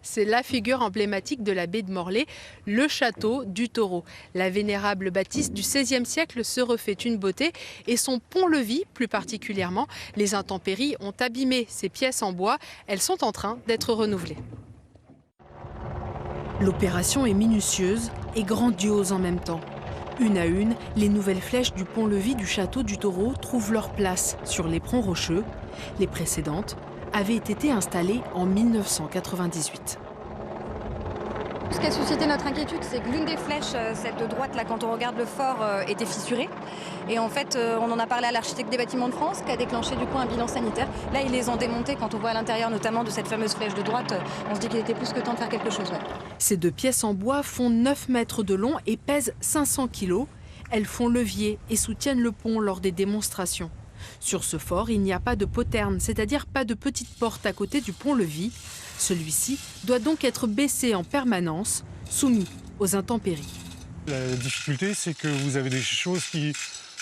C'est la figure emblématique de la baie de Morlaix, le château du Taureau. La vénérable bâtisse du XVIe siècle se refait une beauté et son pont-levis plus particulièrement. Les intempéries ont abîmé ces pièces en bois. Elles sont en train d'être renouvelées. L'opération est minutieuse et grandiose en même temps. Une à une, les nouvelles flèches du pont-levis du château du Taureau trouvent leur place sur l'éperon rocheux. Les précédentes avaient été installées en 1998. Ce qui a suscité notre inquiétude, c'est que l'une des flèches, celle de droite, là, quand on regarde le fort, était fissurée. Et en fait, on en a parlé à l'architecte des bâtiments de France, qui a déclenché du coup un bilan sanitaire. Là, ils les ont démontés. Quand on voit à l'intérieur, notamment de cette fameuse flèche de droite, on se dit qu'il était plus que temps de faire quelque chose. Ouais. Ces deux pièces en bois font 9 mètres de long et pèsent 500 kilos. Elles font levier et soutiennent le pont lors des démonstrations. Sur ce fort, il n'y a pas de poterne, c'est-à-dire pas de petite porte à côté du pont-levis. Celui-ci doit donc être baissé en permanence, soumis aux intempéries. La difficulté, c'est que vous avez des choses qui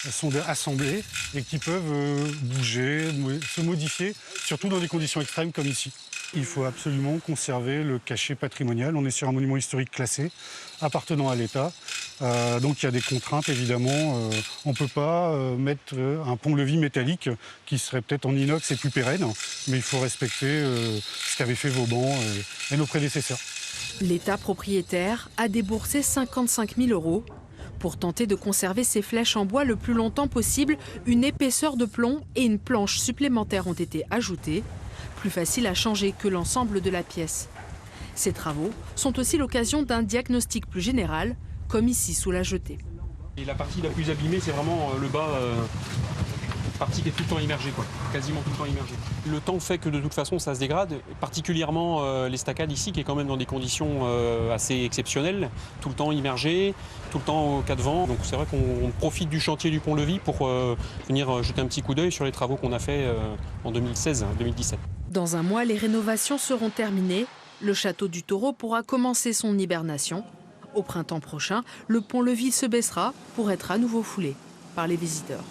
sont assemblées et qui peuvent bouger, se modifier, surtout dans des conditions extrêmes comme ici. Il faut absolument conserver le cachet patrimonial. On est sur un monument historique classé, appartenant à l'État. Donc il y a des contraintes, évidemment. On ne peut pas mettre un pont-levis métallique qui serait peut-être en inox et plus pérenne, mais il faut respecter ce qu'avaient fait Vauban et nos prédécesseurs. L'État propriétaire a déboursé 55 000 € pour tenter de conserver ces flèches en bois le plus longtemps possible. Une épaisseur de plomb et une planche supplémentaire ont été ajoutées, plus facile à changer que l'ensemble de la pièce. Ces travaux sont aussi l'occasion d'un diagnostic plus général, comme ici sous la jetée. Et la partie la plus abîmée, c'est vraiment le bas, partie qui est tout le temps immergée, quoi. Quasiment tout le temps immergée. Le temps fait que de toute façon ça se dégrade, particulièrement l'estacade ici qui est quand même dans des conditions assez exceptionnelles, tout le temps immergée, tout le temps au cas de vent. Donc c'est vrai qu'on profite du chantier du pont-levis pour venir jeter un petit coup d'œil sur les travaux qu'on a fait en 2016-2017. Dans un mois, les rénovations seront terminées. Le château du Taureau pourra commencer son hibernation. Au printemps prochain, le pont-levis se baissera pour être à nouveau foulé par les visiteurs.